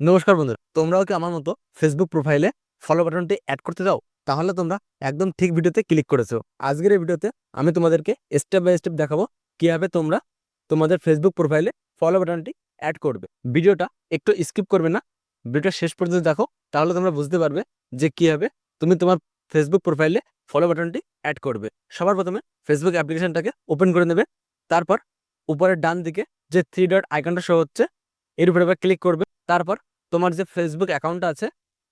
নমস্কার বন্ধুরা, তোমরাও কি আমার মতো ফেসবুক প্রোফাইলে ফলো বাটনটি অ্যাড করতে চাও? তাহলে তোমরা একদম ঠিক ভিডিওতে ক্লিক করেছো। আজকের এই ভিডিওতে আমি তোমাদেরকে স্টেপ বাই স্টেপ দেখাবো কিভাবে তোমরা তোমাদের ফেসবুক প্রোফাইলে ফলো বাটনটি অ্যাড করবে। ভিডিওটা একটু স্কিপ করবে না, ভিডিওটা শেষ পর্যন্ত দেখো, তাহলে তোমরা বুঝতে পারবে যে কিভাবে তুমি তোমার ফেসবুক প্রোফাইলে ফলো বাটনটি অ্যাড করবে। সবার প্রথমে ফেসবুক অ্যাপ্লিকেশনটাকে ওপেন করে নেবে। তারপর উপরের ডান দিকে যে থ্রি ডট আইকনটা শো হচ্ছে, এর উপরে আবার ক্লিক করবে। তারপর তোমার যে ফেসবুক অ্যাকাউন্টটা আছে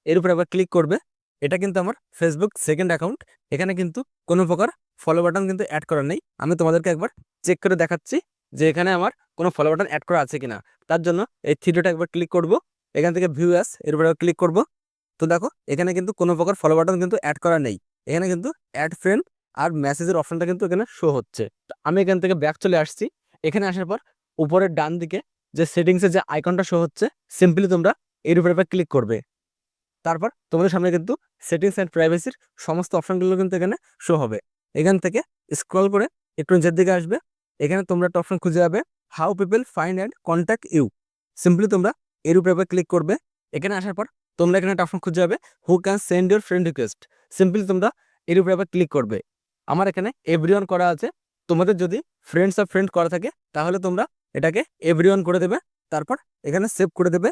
এর উপরে আবার ক্লিক করবে। এটা কিন্তু আমার ফেসবুক সেকেন্ড অ্যাকাউন্ট। এখানে কিন্তু কোনো প্রকার ফলো বাটন কিন্তু অ্যাড করা নেই। আমি তোমাদেরকে একবার চেক করে দেখাচ্ছি যে এখানে আমার কোনো ফলো বাটন অ্যাড করা আছে কিনা। তার জন্য এই থ্রিডোটা একবার ক্লিক করব, এখান থেকে ভিউ অ্যাস এর উপরে ক্লিক করব। তো দেখো এখানে কিন্তু কোনো প্রকার ফলো বাটন কিন্তু অ্যাড করা নেই। এখানে কিন্তু অ্যাড ফ্রেন্ড আর মেসেজের অপশনটা কিন্তু এখানে শো হচ্ছে। তো আমি এখান থেকে ব্যাক চলে আসছি। এখানে আসার পর উপরের ডান দিকে যে সেটিংসের যে আইকনটা শো হচ্ছে, সিম্পলি তোমরা এর উপরে ক্লিক করবে। তারপর তোমাদের সামনে কিন্তু সেটিংস অ্যান্ড প্রাইভেসির সমস্ত অপশনগুলো কিন্তু এখানে শো হবে। এখান থেকে স্ক্রল করে একটু নিচের দিকে আসবে। এখানে তোমরা একটা অপশন খুঁজে যাবে, how people find and contact you. Simply তোমরা এর উপরে ক্লিক করবে। এখানে আসার পর তোমরা এখানে একটা অপশন খুঁজে যাবে, who can send your friend request. Simply তোমরা এর উপরে ক্লিক করবে। আমার এখানে এভরিওয়ান করা আছে। তোমাদের যদি ফ্রেন্ডস অফ ফ্রেন্ড করা থাকে তাহলে তোমরা এটাকে এভরিওয়ান করে দেবে। তারপর এখানে সেভ করে দেবে।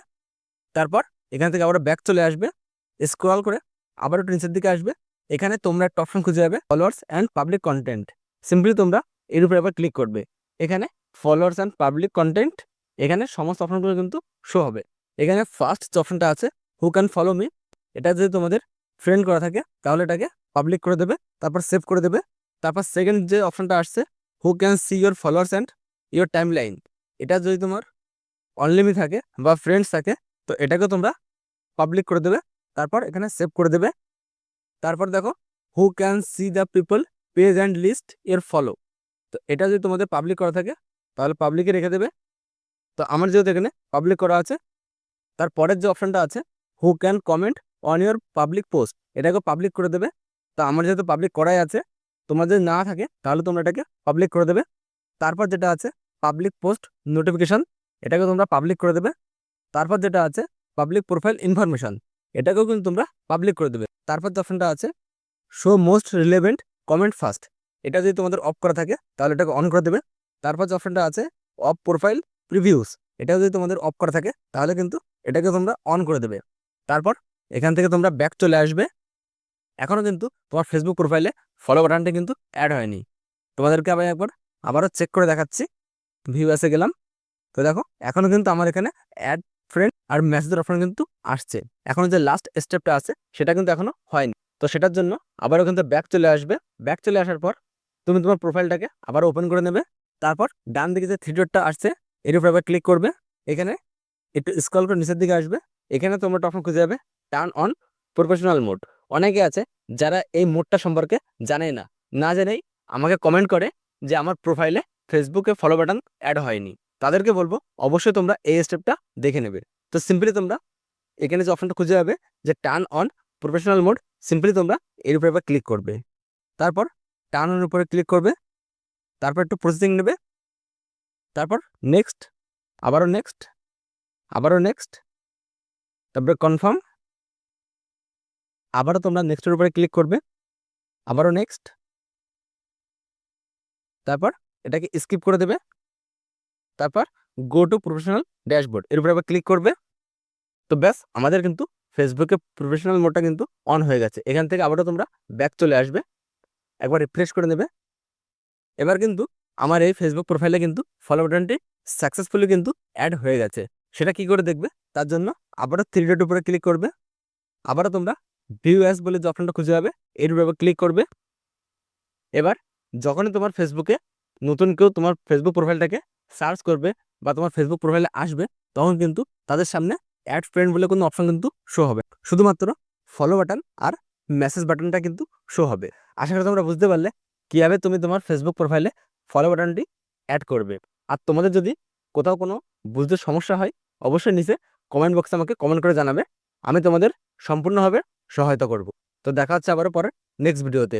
তারপর এখান থেকে আবার ব্যাক চলে আসবে, স্ক্রল করে আবার একটু নিচের দিকে আসবে। এখানে তোমরা একটা অপশন খুঁজে যাবে, followers and public content. Simply তোমরা এর উপরে আবার ক্লিক করবে। এখানে ফলোয়ার্স অ্যান্ড পাবলিক কন্টেন্ট, এখানে সমস্ত অপশনগুলো কিন্তু শো হবে। এখানে ফার্স্ট যে অপশনটা আছে, হু ক্যান ফলো মি, এটা যদি তোমাদের ফ্রেন্ড করা থাকে তাহলে এটাকে পাবলিক করে দেবে, তারপর সেভ করে দেবে। তারপর সেকেন্ড যে অপশনটা আসছে, হু can see your followers and your time line, এটা যদি তোমার অনলিমি থাকে বা ফ্রেন্ডস থাকে তো এটাকে তোমরা পাবলিক করে দেবে। তারপর এখানে সেভ করে দেবে। তারপর দেখো, who can see the people page and list এর ফলো, তো এটা যদি তোমাদের পাবলিক করা থাকে তাহলে পাবলিকে রেখে দেবে। তো আমার যেহেতু এখানে পাবলিক করা আছে, তারপরের যে অপশনটা আছে, who can comment on your public post, এটাকে পাবলিক করে দেবে। তো আমার যেহেতু পাবলিক করাই আছে, তোমার যদি না থাকে তাহলে তোমরা এটাকে পাবলিক করে দেবে। তারপর যেটা আছে পাবলিক পোস্ট নোটিফিকেশন, এটাকে তোমরা পাবলিক করে দেবে। তারপর যেটা আছে পাবলিক প্রোফাইল ইনফরমেশন, এটাকেও কিন্তু তোমরা পাবলিক করে দেবে। তারপর যে অপশনটা আছে show most relevant comment first, এটা যদি তোমাদের অফ করা থাকে তাহলে এটাকে অন করে দেবে। তারপর যে অপশনটা আছে অফ প্রোফাইল প্রিভিউস, এটাও যদি তোমাদের অফ করা থাকে তাহলে কিন্তু এটাকে তোমরা অন করে দেবে। তারপর এখান থেকে তোমরা ব্যাক চলে আসবে। এখনও কিন্তু তোমার ফেসবুক প্রোফাইলে ফলো বাটনটা কিন্তু অ্যাড হয়নি। তোমাদেরকে আবার আবারও চেক করে দেখাচ্ছি। ভিউ এসে গেলাম। তো দেখো এখনো কিন্তু আমার এখানে অ্যাড ফ্রেন্ড আর মেসেজের অপশন কিন্তু আসছে। এখনো যে লাস্ট স্টেপটা আছে সেটা কিন্তু এখনো হয়নি। তো সেটার জন্য আবারও কিন্তু ব্যাক চলে আসবে। ব্যাক চলে আসার পর তুমি তোমার প্রোফাইলটাকে আবার ওপেন করে নেবে। তারপর ডান দিকে যে থ্রি ডটটা আসছে এর উপর আবার ক্লিক করবে। এখানে একটু স্ক্রল করে নিচের দিকে আসবে। এখানে তোমরা একটা অপশন খুঁজে যাবে, টার্ন অন প্রফেশনাল মোড। অনেকে আছে যারা এই মোডটা সম্পর্কে জানে না, না জেনেই আমাকে কমেন্ট করে যে আমার প্রোফাইলে ফেসবুকে ফলো বাটন অ্যাড হয়নি। তাদেরকে বলবো অবশ্যই তোমরা এই স্টেপটা দেখে নেবে। তো সিম্পলি তোমরা এখানে যে অপশনটা খুঁজে যাবে যে turn on professional mode, simply তোমরা এর উপরে একবার ক্লিক করবে। তারপর টার্ন অন উপরে ক্লিক করবে। তারপর একটু প্রসেসিং নেবে। তারপর নেক্সট, আবারও নেক্সট, আবারও নেক্সট, তারপরে কনফার্ম, আবারও তোমরা নেক্সটের উপরে ক্লিক করবে, আবারও নেক্সট, তারপর এটাকে স্কিপ করে দেবে। তারপর গো টু প্রফেশনাল ড্যাশবোর্ড, এর উপরে আবার ক্লিক করবে। তো ব্যাস আমাদের কিন্তু ফেসবুকে প্রফেশনাল মোডটা কিন্তু অন হয়ে গেছে। এখান থেকে আবারও তোমরা ব্যাক চলে আসবে, একবার রিফ্রেশ করে নেবে। এবার কিন্তু আমার এই ফেসবুক প্রোফাইলে কিন্তু ফলো বাটনটি সাকসেসফুলি কিন্তু অ্যাড হয়ে গেছে। সেটা কি করে দেখবে, তার জন্য আবারও থ্রি ডট উপরে ক্লিক করবে। আবারও তোমরা ভিউ অ্যাজ বলে যে অপশনটা খুঁজে যাবে এর উপরে ক্লিক করবে। এবার যখনই তোমার ফেসবুকে নতুন কেউ তোমার ফেসবুক প্রোফাইলটাকে সার্চ করবে বা তোমার ফেসবুক প্রোফাইলে আসবে, তখন কিন্তু তাদের সামনে অ্যাড ফ্রেন্ড বলে কোনো অপশন কিন্তু শো হবে। শুধুমাত্র ফলো বাটন আর মেসেজ বাটনটা কিন্তু শো হবে। আশা করি তোমরা বুঝতে পারলে কীভাবে তুমি তোমার ফেসবুক প্রোফাইলে ফলো বাটনটি অ্যাড করবে। আর তোমাদের যদি কোথাও কোনো বুঝতে সমস্যা হয় অবশ্যই নিচে কমেন্ট বক্সে আমাকে কমেন্ট করে জানাবে। আমি তোমাদের সম্পূর্ণভাবে সহায়তা করব। তো দেখা হচ্ছে আবারও পরে নেক্সট ভিডিওতে।